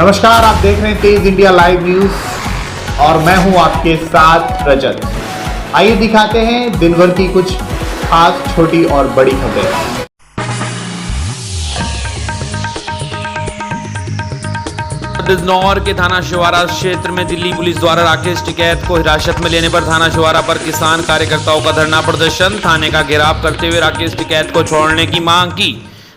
नमस्कार, आप देख रहे हैं तेज इंडिया लाइव न्यूज और मैं हूं आपके साथ रजत। आइए दिखाते हैं दिन भर की कुछ खास छोटी और बड़ी खबरें। बिजनौर के थाना शिवारा क्षेत्र में दिल्ली पुलिस द्वारा राकेश टिकैत को हिरासत में लेने पर थाना शिवारा पर किसान कार्यकर्ताओं का धरना प्रदर्शन, थाने का घेराव करते हुए राकेश टिकैत को छोड़ने की मांग की।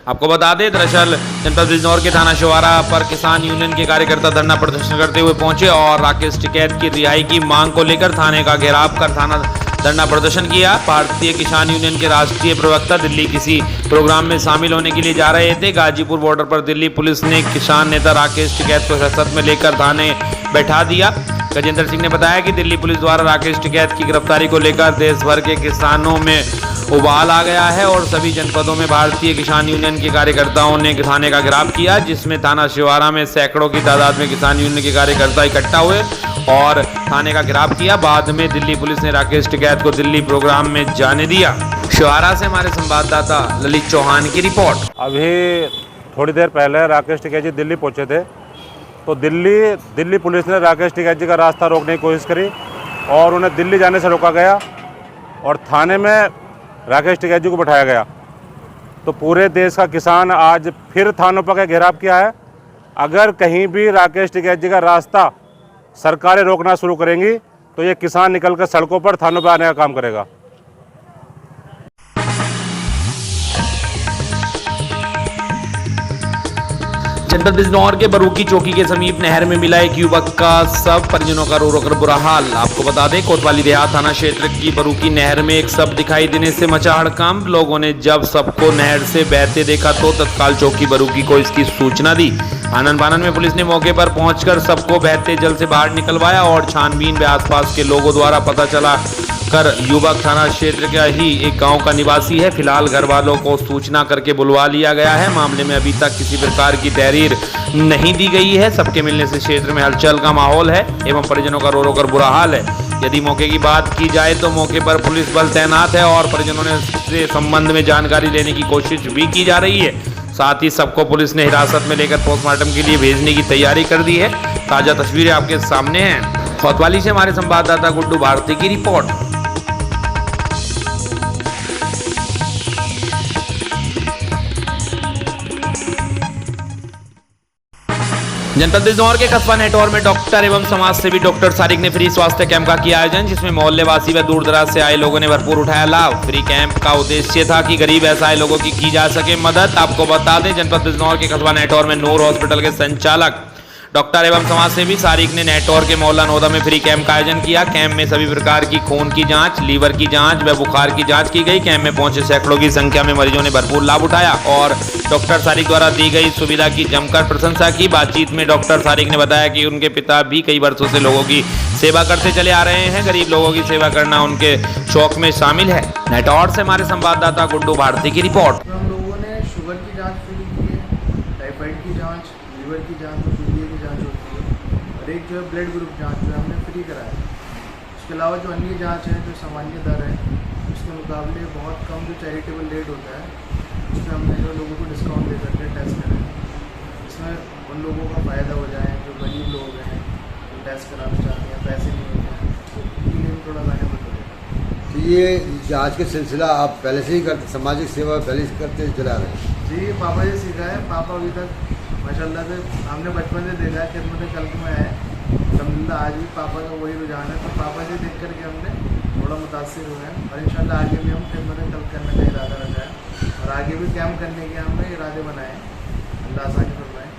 आपको बता दें, दरअसल जनपद बिजनौर के थाना शिवारा पर किसान यूनियन के कार्यकर्ता धरना प्रदर्शन करते हुए पहुंचे और राकेश टिकैत की रिहाई की मांग को लेकर थाने का घेराव कर थाना धरना प्रदर्शन किया। भारतीय किसान यूनियन के राष्ट्रीय प्रवक्ता दिल्ली किसी प्रोग्राम में शामिल होने के लिए जा रहे थे। गाजीपुर बॉर्डर पर दिल्ली पुलिस ने किसान नेता राकेश टिकैत को हिरासत में लेकर थाने बैठा दिया। गजेंद्र सिंह ने बताया कि दिल्ली पुलिस द्वारा राकेश टिकैत की गिरफ्तारी को लेकर देश भर के किसानों में उबाल आ गया है और सभी जनपदों में भारतीय किसान यूनियन के कार्यकर्ताओं ने थाने का घेराव किया, जिसमें थाना शिवारा में सैकड़ों की तादाद में किसान यूनियन के कार्यकर्ता इकट्ठा हुए और थाने का घेराव किया। बाद में दिल्ली पुलिस ने राकेश टिकैत को दिल्ली प्रोग्राम में जाने दिया। शिवारा से हमारे संवाददाता ललित चौहान की रिपोर्ट। अभी थोड़ी देर पहले राकेश टिकैत जी दिल्ली पहुंचे थे, तो दिल्ली पुलिस ने राकेश टिकैत जी का रास्ता रोकने की कोशिश करी और उन्हें दिल्ली जाने से रोका गया और थाने में राकेश टिकैत जी को बैठाया गया। तो पूरे देश का किसान आज फिर थानों पर घेराव किया है। अगर कहीं भी राकेश टिकैत जी का रास्ता सरकारें रोकना शुरू करेंगी तो ये किसान निकलकर सड़कों पर थानों पर आने का काम करेगा। जनपद बिजनौर के बरूकी चौकी के समीप नहर में मिला एक युवक का शव, परिजनों का रो रो कर बुरा हाल। आपको बता दें, कोतवाली देहात थाना क्षेत्र की बरूकी नहर में एक शव दिखाई देने से मचा हड़कंप। लोगों ने जब शव को नहर से बहते देखा तो तत्काल चौकी बरूकी को इसकी सूचना दी। आनन बानन में पुलिस ने मौके पर पहुंचकर शव को बहते जल से बाहर निकलवाया और छानबीन में आसपास के लोगों द्वारा पता चला कर युवक थाना क्षेत्र का ही एक गांव का निवासी है। फिलहाल घर वालों को सूचना करके बुलवा लिया गया है। मामले में अभी तक किसी प्रकार की तहरीर नहीं दी गई है। सबके मिलने से क्षेत्र में हलचल का माहौल है एवं परिजनों का रो रो कर बुरा हाल है। यदि मौके की बात की जाए तो मौके पर पुलिस बल तैनात है और परिजनों ने से संबंध में जानकारी लेने की कोशिश भी की जा रही है। साथ ही सबको पुलिस ने हिरासत में लेकर पोस्टमार्टम के लिए भेजने की तैयारी कर दी है। ताजा तस्वीरें आपके सामने हैं। कोतवाली से हमारे संवाददाता गुड्डू भारती की रिपोर्ट। जनपद बिजनौर के कस्बा नेटौर में डॉक्टर एवं समाज सेवी डॉक्टर सारिक ने फ्री स्वास्थ्य कैंप का किया आयोजन, जिसमें मोहल्लेवासी व दूर दराज से आए लोगों ने भरपूर उठाया लाभ। फ्री कैंप का उद्देश्य था कि गरीब असहाय लोगों की जा सके मदद। आपको बता दें, जनपद बिजनौर के कस्बा नेटौर में नूर हॉस्पिटल के संचालक डॉक्टर एवं समाज सेवी सारिक ने नेटौर के मोहल्ला नौदा में फ्री कैंप का आयोजन किया। कैंप में सभी प्रकार की खून की जांच, लीवर की जांच व बुखार की जांच की गई। कैंप में पहुंचे सैकड़ों की संख्या में मरीजों ने भरपूर लाभ उठाया और डॉक्टर सारिक द्वारा दी गई सुविधा की जमकर प्रशंसा की। बातचीत में डॉक्टर सारिक ने बताया कि उनके पिता भी कई वर्षों से लोगों की सेवा करते चले आ रहे हैं। गरीब लोगों की सेवा करना उनके शौक में शामिल है। नेटौर से हमारे संवाददाता गुड्डू भारती की रिपोर्ट। हम लोगों ने शुगर की जांच फ्री की है, टाइफाइड की जांच, लीवर की जांच, पीलिया की जांच होती है और एक जो है ब्लड ग्रुप जांच जो हमने फ्री कराया। इसके अलावा जो अन्य जांच है जो सामान्य दर है उसके मुकाबले बहुत कम जो चैरिटेबल रेट होता है उसमें हमने जो लोगों को डिस्काउंट दे करके टेस्ट कराए। इसमें उन लोगों का फ़ायदा हो जाए जो गरीब लोग हैं, जो टेस्ट कराना चाहते हैं, पैसे नहीं होते हैं, तो उनके लिए थोड़ा बेनिफिट हो जाए। तो ये जांच का सिलसिला आप पहले से ही करते, सामाजिक सेवा पहले से करते चला रहे हैं? जी, पापा जी सिखा है। पापा अभी तक माशाल्लाह से हमने बचपन से देखा है, खिदमत कल्ब में है। अलहम्दुलिल्लाह आज भी पापा का वही रुझान है, तो पापा जी देख करके हमने थोड़ा मुतासिर हुए हैं और इंशाल्लाह आगे भी हम खिदमत कल्ब करने का इरादा रखा है और आगे भी कैम्प करने के हमने इरादे बनाए हैं। अल्लाह आसानी फरमाए।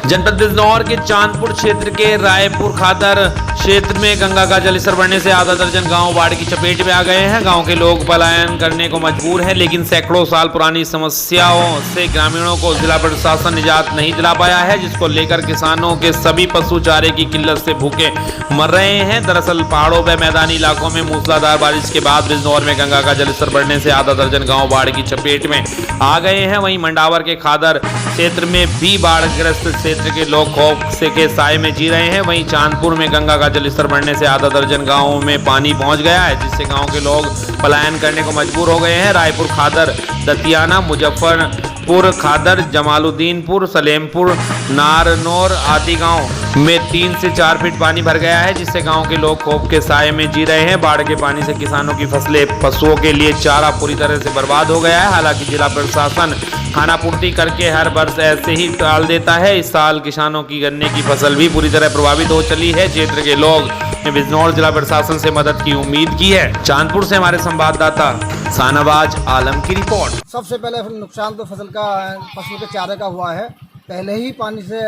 जनपद बिजनौर के चांदपुर क्षेत्र के रायपुर खादर क्षेत्र में गंगा का जलस्तर बढ़ने से आधा दर्जन गांव बाढ़ की चपेट में आ गए हैं। गांव के लोग पलायन करने को मजबूर हैं, लेकिन सैकड़ों साल पुरानी समस्याओं से ग्रामीणों को जिला प्रशासन निजात नहीं दिला पाया है, जिसको लेकर किसानों के सभी पशु चारे की किल्लत से भूखे मर रहे हैं। दरअसल पहाड़ों व मैदानी इलाकों में मूसलाधार बारिश के बाद बिजनौर में गंगा का जलस्तर बढ़ने से आधा दर्जन गाँव बाढ़ की चपेट में आ गए हैं। वहीं मंडावर के खादर क्षेत्र में भी बाढ़ग्रस्त क्षेत्र के लोग खौफ से के साए में जी रहे हैं। वहीं चांदपुर में गंगा का जलस्तर बढ़ने से आधा दर्जन गांवों में पानी पहुंच गया है, जिससे गांव के लोग पलायन करने को मजबूर हो गए हैं। रायपुर खादर, दतियाना, मुजफ्फरपुर खादर, जमालुद्दीनपुर, सलेमपुर, नारनौर आदि गांव में 3 से 4 फीट पानी भर गया है, जिससे गांव के लोग खौफ के साए में जी रहे हैं। बाढ़ के पानी से किसानों की फसलें, पशुओं के लिए चारा पूरी तरह से बर्बाद हो गया है। हालांकि जिला प्रशासन खानापूर्ति करके हर वर्ष ऐसे ही टाल देता है। इस साल किसानों की गन्ने की फसल भी पूरी तरह प्रभावित हो चली है। क्षेत्र के लोग ने बिजनौर जिला प्रशासन से मदद की उम्मीद की है। चांदपुर से हमारे संवाददाता शाहनवाज आलम की रिपोर्ट। सबसे पहले नुकसान तो फसल के चारे का हुआ है। पहले ही पानी से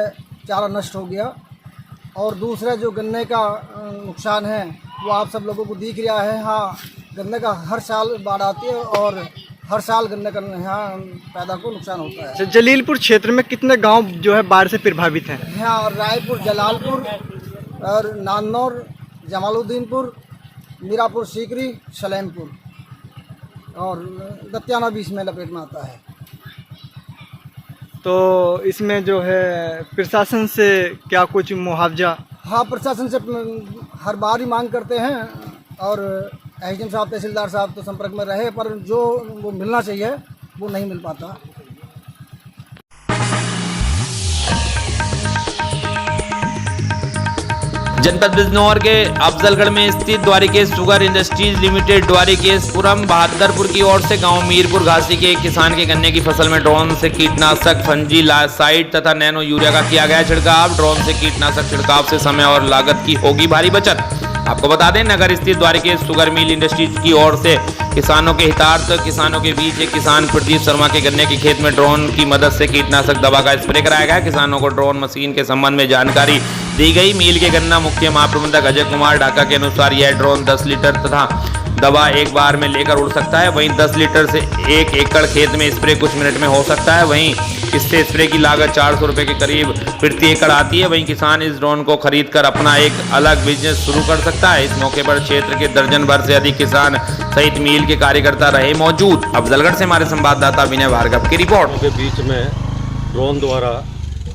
चारा नष्ट हो गया, और दूसरा जो गन्ने का नुकसान है वो आप सब लोगों को दिख रहा है। हाँ, गन्ने का हर साल बाढ़ आती है और हर साल गन्ने का यहाँ पैदा को नुकसान होता है। जलीलपुर क्षेत्र में कितने गांव जो है बाढ़ से प्रभावित हैं? यहाँ रायपुर, जलालपुर और नानौर, जमालुद्दीनपुर, मीरापुर सीकरी, सलेमपुर और दतियाना भी इसमें लपेट में आता है। तो इसमें जो है प्रशासन से क्या कुछ मुआवजा? हाँ, प्रशासन से हर बार ही मांग करते हैं, और एसडीएम साहब, तहसीलदार साहब तो संपर्क में रहे, पर जो वो मिलना चाहिए वो नहीं मिल पाता। जनपद बिजनौर के अफजलगढ़ में स्थित Dwarikesh sugar industries limited Dwarikeshpuram Bahadurpur की ओर से गांव मीरपुर घासी के एक किसान के गन्ने की फसल में ड्रोन से कीटनाशक फंजीसाइड तथा नैनो यूरिया का किया गया छिड़काव। ड्रोन से कीटनाशक छिड़काव से समय और लागत की होगी भारी बचत। आपको बता दें, नगर स्थित द्वारिकेश शुगर मिल इंडस्ट्रीज की ओर से किसानों के हितार्थ किसानों के बीच एक किसान प्रदीप शर्मा के गन्ने के खेत में ड्रोन की मदद से कीटनाशक दवा का स्प्रे कराया गया। किसानों को ड्रोन मशीन के संबंध में जानकारी दी गई। मिल के गन्ना मुख्य महाप्रबंधक अजय कुमार ढाका के अनुसार यह ड्रोन 10 लीटर तथा दवा एक बार में लेकर उड़ सकता है। वहीं 10 लीटर से 1 एकड़ खेत में स्प्रे कुछ मिनट में हो सकता है। वहीं इससे स्प्रे की लागत 400 रुपये के करीब प्रति एकड़ आती है। वहीं किसान इस ड्रोन को खरीद कर अपना एक अलग बिजनेस शुरू कर सकता है। इस मौके पर क्षेत्र के दर्जन भर से अधिक किसान सहित मिल के कार्यकर्ता रहे मौजूद। अफजलगढ़ से हमारे संवाददाता विनय भार्गव की रिपोर्ट। के बीच में ड्रोन द्वारा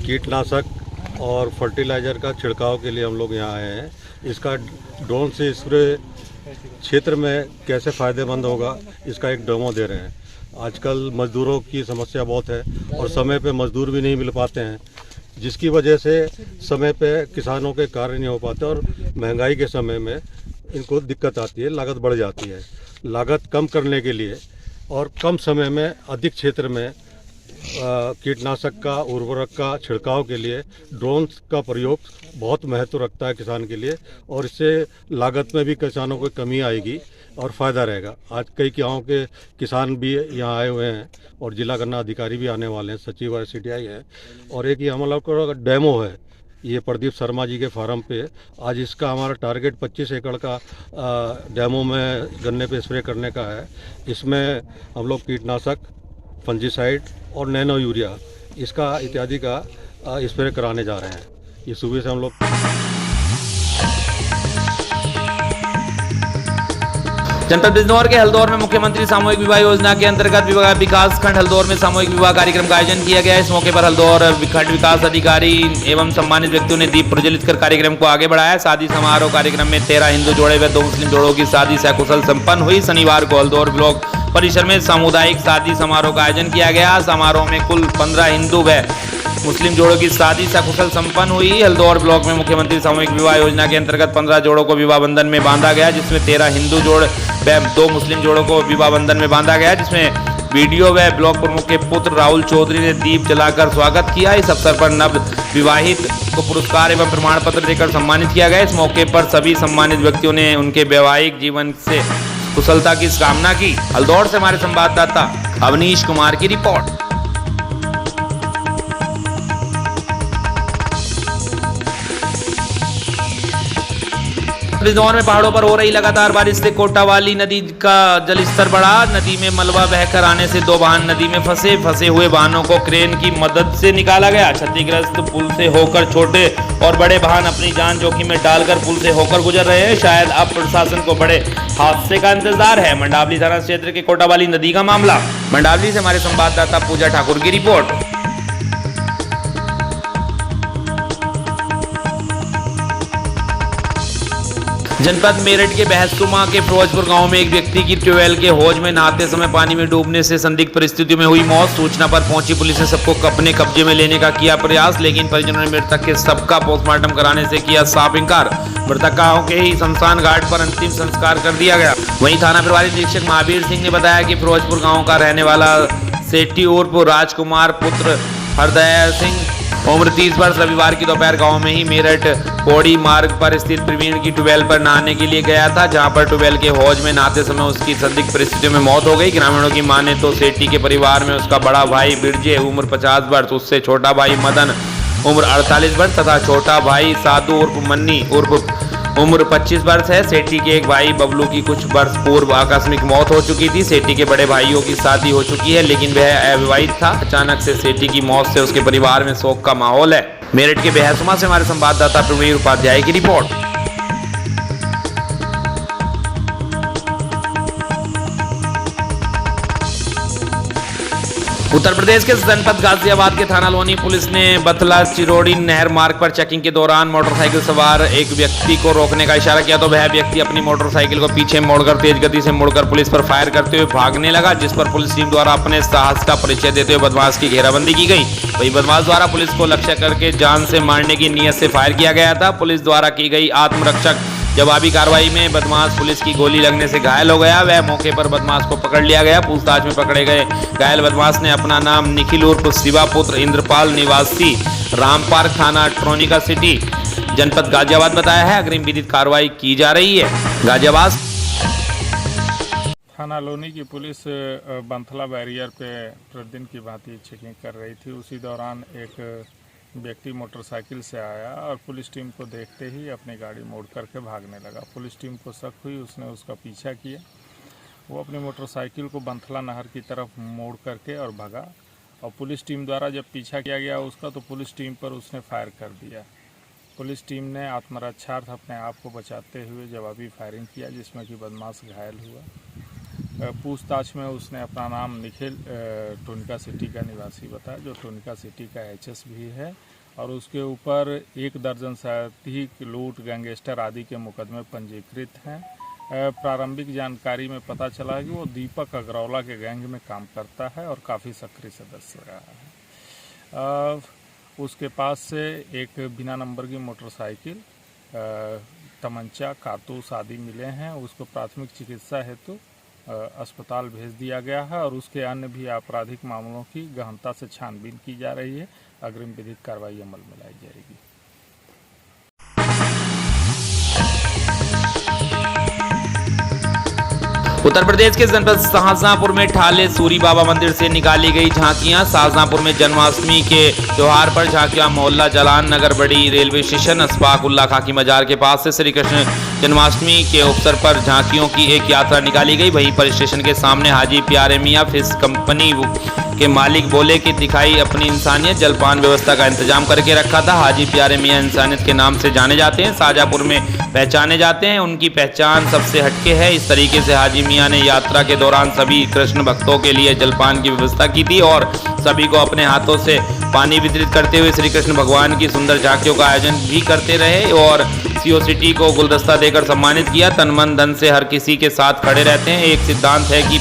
कीटनाशक और फर्टिलाइज़र का छिड़काव के लिए हम लोग यहाँ आए हैं। इसका ड्रोन से स्प्रे क्षेत्र में कैसे फ़ायदेमंद होगा, इसका एक डेमो दे रहे हैं। आजकल मज़दूरों की समस्या बहुत है और समय पे मज़दूर भी नहीं मिल पाते हैं, जिसकी वजह से समय पे किसानों के कार्य नहीं हो पाते और महंगाई के समय में इनको दिक्कत आती है, लागत बढ़ जाती है। लागत कम करने के लिए और कम समय में अधिक क्षेत्र में कीटनाशक का, उर्वरक का छिड़काव के लिए ड्रोन का प्रयोग बहुत महत्व रखता है किसान के लिए, और इससे लागत में भी किसानों को कमी आएगी और फ़ायदा रहेगा। आज कई गाँव के किसान भी यहाँ आए हुए हैं और जिला गन्ना अधिकारी भी आने वाले हैं, सचिव और CTI है। और एक ये हम लोग का डेमो है, ये प्रदीप शर्मा जी के फार्म पे। आज इसका हमारा टारगेट 25 एकड़ का डेमो में गन्ने पे स्प्रे करने का है। इसमें हम लोग कीटनाशक, फंजीसाइड और नैनो यूरिया इसका इत्यादि का स्प्रे कराने जा रहे हैं। ये सुबह से हम लोग जनपद बिजनौर के हल्दौर में मुख्यमंत्री सामूहिक विवाह योजना के अंतर्गत विकास खंड हल्दौर में सामूहिक विवाह कार्यक्रम का आयोजन किया गया। इस मौके पर हल्दौर खंड विकास अधिकारी एवं सम्मानित व्यक्तियों ने दीप प्रज्वलित कर कार्यक्रम को आगे बढ़ाया। शादी समारोह कार्यक्रम में 13 हिंदू जोड़े व 2 मुस्लिम जोड़ों की शादी सकुशल संपन्न हुई। शनिवार को हल्दौर ब्लॉक परिसर में सामुदायिक शादी समारोह का आयोजन किया गया। समारोह में कुल 15 हिंदू व मुस्लिम जोड़ों की शादी सकुशल संपन्न हुई। हल्दौर ब्लॉक में मुख्यमंत्री सामूहिक विवाह योजना के अंतर्गत 15 जोड़ों को विवाह बंधन में बांधा गया, जिसमें 13 हिंदू जोड़ व 2 मुस्लिम जोड़ों को विवाह बंधन में बांधा गया, जिसमें बीडीओ व ब्लॉक प्रमुख के पुत्र राहुल चौधरी ने दीप जलाकर स्वागत किया। इस अवसर पर नव विवाहित को पुरस्कार एवं प्रमाण पत्र देकर सम्मानित किया गया। इस मौके पर सभी सम्मानित व्यक्तियों ने उनके वैवाहिक जीवन से कुशलता की कामना की। हल्दौर से हमारे संवाददाता अवनीश कुमार की रिपोर्ट। बिजनौर में पहाड़ों पर हो रही लगातार बारिश से कोटावाली नदी का जलस्तर बढ़ा। नदी में मलबा बहकर आने से 2 वाहन नदी में फंसे हुए वाहनों को क्रेन की मदद से निकाला गया। क्षतिग्रस्त पुल से होकर छोटे और बड़े वाहन अपनी जान जोखिम में डालकर पुल से होकर गुजर रहे हैं। शायद अब प्रशासन को बड़े हादसे का इंतजार है। मंडावली थाना क्षेत्र के कोटावाली नदी का मामला। मंडावली से हमारे संवाददाता पूजा ठाकुर की रिपोर्ट। जनपद मेरठ के बहसुमा के फिरोजपुर गांव में एक व्यक्ति की ट्यूबवेल के हौज में नहाते समय पानी में डूबने से संदिग्ध परिस्थितियों में हुई मौत। सूचना पर पहुंची पुलिस ने सबको अपने कब्जे में लेने का किया प्रयास, लेकिन परिजनों ने मृतक के शव का पोस्टमार्टम कराने से किया साफ इंकार। मृतकों के ही शमशान घाट पर अंतिम संस्कार कर दिया गया। वहीं थाना प्रभारी निरीक्षक महावीर सिंह ने बताया कि फिरोजपुर गाँव का रहने वाला सेठी उर्फ राजकुमार पुत्र हरदयाल सिंह उम्र 30 वर्ष रविवार की दोपहर गांव में ही मेरठ पौड़ी मार्ग पर स्थित प्रवीण की ट्यूबवेल पर नहाने के लिए गया था, जहां पर ट्यूबवेल के हौज में नहाते समय उसकी संदिग्ध परिस्थितियों में मौत हो गई। ग्रामीणों की माने तो सेठी के परिवार में उसका बड़ा भाई बिरजे उम्र 50 वर्ष, उससे छोटा भाई मदन उम्र 48 वर्ष तथा छोटा भाई साधु उर्फ मन्नी उर्फ उम्र 25 वर्ष है। सेठी के एक भाई बबलू की कुछ वर्ष पूर्व आकस्मिक मौत हो चुकी थी। सेठी के बड़े भाइयों की शादी हो चुकी है, लेकिन वह अविवाहित था। अचानक से सेठी की मौत से उसके परिवार में शोक का माहौल है। मेरठ के बेहसुमा से हमारे संवाददाता प्रवीण उपाध्याय की रिपोर्ट। उत्तर प्रदेश के जनपद गाजियाबाद के थाना लोनी पुलिस ने बथला चिरोड़ी नहर मार्ग पर चेकिंग के दौरान मोटरसाइकिल सवार एक व्यक्ति को रोकने का इशारा किया तो वह व्यक्ति अपनी मोटरसाइकिल को पीछे मोड़कर तेज गति से मुड़कर पुलिस पर फायर करते हुए भागने लगा, जिस पर पुलिस टीम द्वारा अपने साहस का परिचय देते हुए बदमाश की घेराबंदी की गई। वही बदमाश द्वारा पुलिस को लक्ष्य करके जान से मारने की नीयत से फायर किया गया था। पुलिस द्वारा की गई आत्मरक्षक जवाबी कार्रवाई में बदमाश पुलिस की गोली लगने से घायल हो गया। वह मौके पर बदमाश को पकड़ लिया गया। पूछताछ में पकड़े गए घायल बदमाश ने अपना नाम निखिल उर्फ शिवा पुत्र इंद्रपाल निवासी रामपार्क थाना ट्रोनिका सिटी जनपद गाजियाबाद बताया है। अग्रिम विधिक कार्रवाई की जा रही है। गाजियाबाद थाना लोनी की पुलिस बंथला बैरियर पे प्रतिदिन की भांति चेकिंग कर रही थी। उसी दौरान एक व्यक्ति मोटरसाइकिल से आया और पुलिस टीम को देखते ही अपनी गाड़ी मोड़ करके भागने लगा। पुलिस टीम को शक हुई, उसने उसका पीछा किया। वो अपनी मोटरसाइकिल को बंथला नहर की तरफ मोड़ करके और भागा और पुलिस टीम द्वारा जब पीछा किया गया उसका तो पुलिस टीम पर उसने फायर कर दिया। पुलिस टीम ने आत्मरक्षार्थ अपने आप को बचाते हुए जवाबी फायरिंग किया, जिसमें कि बदमाश घायल हुआ। पूछताछ में उसने अपना नाम निखिल टोनिका सिटी का निवासी बताया, जो टोनिका सिटी का एचएस भी है और उसके ऊपर 1 दर्जन से अधिक लूट, गैंगस्टर आदि के मुकदमे पंजीकृत हैं। प्रारंभिक जानकारी में पता चला कि वो दीपक अग्रवाला के गैंग में काम करता है और काफ़ी सक्रिय सदस्य रहा है। उसके पास से एक बिना नंबर की मोटरसाइकिल, तमंचा, कारतूस आदि मिले हैं। उसको प्राथमिक चिकित्सा हेतु अस्पताल भेज दिया गया है और उसके अन्य भी आपराधिक मामलों की गहनता से छानबीन की जा रही है। अग्रिम विधिक कार्रवाई अमल में लाई जाएगी। उत्तर प्रदेश के जनपद शाहजहांपुर में ठाले सूरी बाबा मंदिर से निकाली गई झांकियां। शाहजहांपुर में जन्माष्टमी के त्योहार पर झांकियां मोहल्ला जलान नगर बड़ी रेलवे स्टेशन अस्फाक उल्ला खाकी मजार के पास से श्री कृष्ण जन्माष्टमी के अवसर पर झांकियों की एक यात्रा निकाली गई। वहीं पर स्टेशन के सामने हाजी प्यारे मियाँ फिश कंपनी के मालिक बोले कि दिखाई अपनी इंसानियत, जलपान व्यवस्था का इंतजाम करके रखा था। हाजी प्यारे मियाँ इंसानियत के नाम से जाने जाते हैं, शाहजहांपुर में पहचाने जाते हैं। उनकी पहचान सबसे हटके है। इस तरीके से हाजी मियाँ ने यात्रा के दौरान सभी कृष्ण भक्तों के लिए जलपान की व्यवस्था की थी और सभी को अपने हाथों से पानी वितरित करते हुए श्री कृष्ण भगवान की सुंदर झांकियों का आयोजन भी करते रहे और सीओ सिटी को गुलदस्ता देकर सम्मानित किया। तन मन धन से हर किसी के साथ खड़े रहते हैं। एक सिद्धांत है कि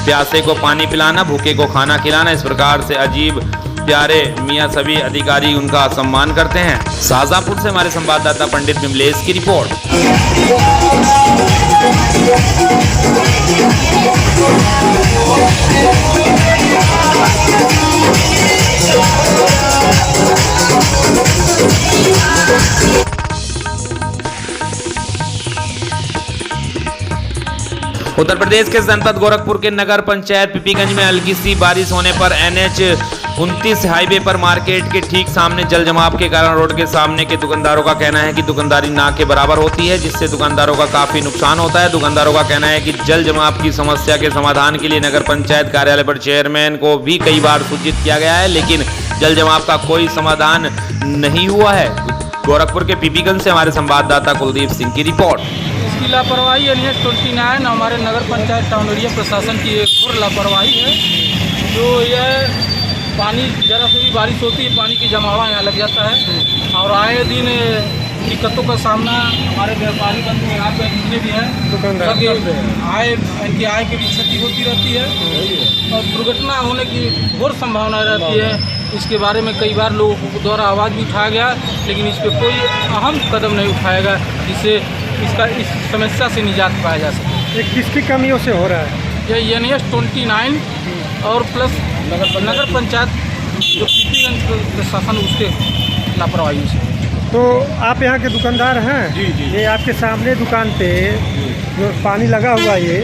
प्यासे को पानी पिलाना, भूखे को खाना खिलाना। इस प्रकार से अजीब प्यारे मियाँ सभी अधिकारी उनका सम्मान करते हैं। शाहजहांपुर से हमारे संवाददाता पंडित बिमलेश की रिपोर्ट। उत्तर प्रदेश के जनपद गोरखपुर के नगर पंचायत पीपीगंज में हल्की सी बारिश होने पर NH 29 हाईवे पर मार्केट के ठीक सामने जल जमाव के कारण रोड के सामने के दुकानदारों का कहना है कि दुकानदारी ना के बराबर होती है, जिससे दुकानदारों का काफी नुकसान होता है। दुकानदारों का कहना है कि जल जमाव की समस्या के समाधान के लिए नगर पंचायत कार्यालय पर चेयरमैन को भी कई बार सूचित किया गया है, लेकिन जल जमाव का कोई समाधान नहीं हुआ है। गोरखपुर के पीपीगंज से हमारे संवाददाता कुलदीप सिंह की रिपोर्ट। इसकी लापरवाही NH 29 हमारे नगर पंचायत टाउन एरिया प्रशासन की एक और लापरवाही है। जो यह पानी जरा से भी बारिश होती है, पानी की जमावा यहाँ लग जाता है और आए दिन दिक्कतों का सामना हमारे व्यापारी बंधु यहाँ पे जितने भी हैं सबकी आय की भी क्षति होती रहती है और दुर्घटना होने की घोर संभावना रहती है। इसके बारे में कई बार लोगों के द्वारा आवाज़ भी उठाया गया, लेकिन इस पर कोई अहम कदम नहीं उठाया गया जिससे इस समस्या से निजात पाया जा सके। ये किसकी कमियों से हो रहा है? ये NS 29 और प्लस नगर पंचायत जो पीपीगंज प्रशासन उसके लापरवाही से। तो आप यहाँ के दुकानदार हैं? जी जी। ये आपके सामने दुकान पे जो पानी लगा हुआ ये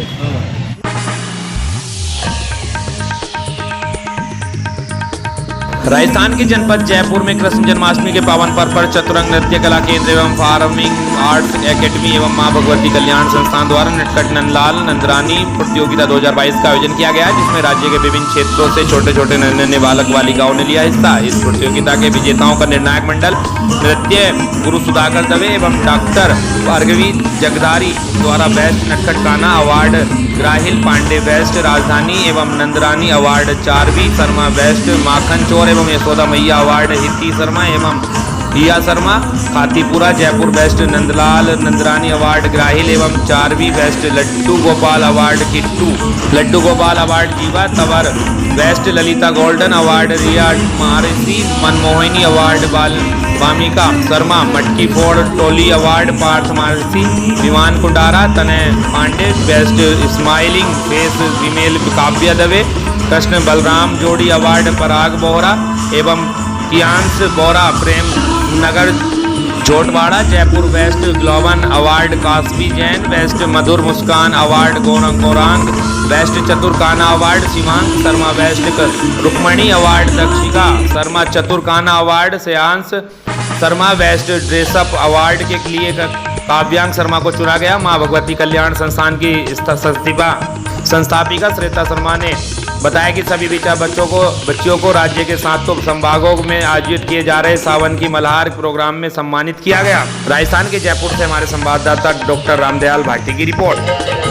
राजस्थान के जनपद जयपुर में कृष्ण जन्माष्टमी के पावन पर्व पर चतुरंग नृत्य कला केंद्र एवं फार्मिंग आर्ट्स एकेडमी एवं मां भगवती कल्याण संस्थान द्वारा नटखट नंदलाल नंदरानी प्रतियोगिता 2022 का आयोजन किया गया, जिसमें राज्य के विभिन्न क्षेत्रों से छोटे छोटे नन्हे बालक बालिकाओं ने लिया हिस्सा। इस प्रतियोगिता के विजेताओं का निर्णायक मंडल नृत्य गुरु सुधाकर दवे एवं डॉक्टर भार्गवी जगदारी द्वारा बेस्ट नटखट गाना अवार्ड, ग्राहिल पांडे बेस्ट राजधानी एवं नंदरानी अवार्ड, चारवी शर्मा बेस्ट माखन चोर एवं यशोदा मैया अवार्ड, हिती शर्मा एवं हिया शर्मा खातीपुरा जयपुर बेस्ट नंदलाल नंदरानी अवार्ड ग्राहिल एवं Charvi best Laddu Gopal award Kittu, Laddu Gopal award Jiva Tanwar best Lalita golden award Riya Maharshi Manmohini award Wamiqa Sharma मटकी फोड़ टोली अवार्ड पार्थ महर्षि Viman Kundara Tanay Pandey best smiling face female Kavya Dave Krishna Balram जोड़ी अवार्ड पराग बोहरा एवं कियांश बोरा प्रेम नगर जोटवाड़ा जयपुर बेस्ट ग्लोबन अवार्ड कास्बी जैन बेस्ट मधुर मुस्कान अवार्ड गौरांग बेस्ट चतुरकाना award Seemant Sharma best Rukmani award Dakshika Sharma चतुरकाना award Shreyansh Sharma best dress up award के लिए काव्यांश शर्मा को चुना गया। मां भगवती कल्याण संस्थान की संस्थापिका श्वेता शर्मा ने बताया कि सभी बच्चियों को राज्य के 7 संभागों में आयोजित किए जा रहे सावन की मल्हार प्रोग्राम में सम्मानित किया गया। राजस्थान के जयपुर से हमारे संवाददाता डॉक्टर रामदयाल भाटी की रिपोर्ट।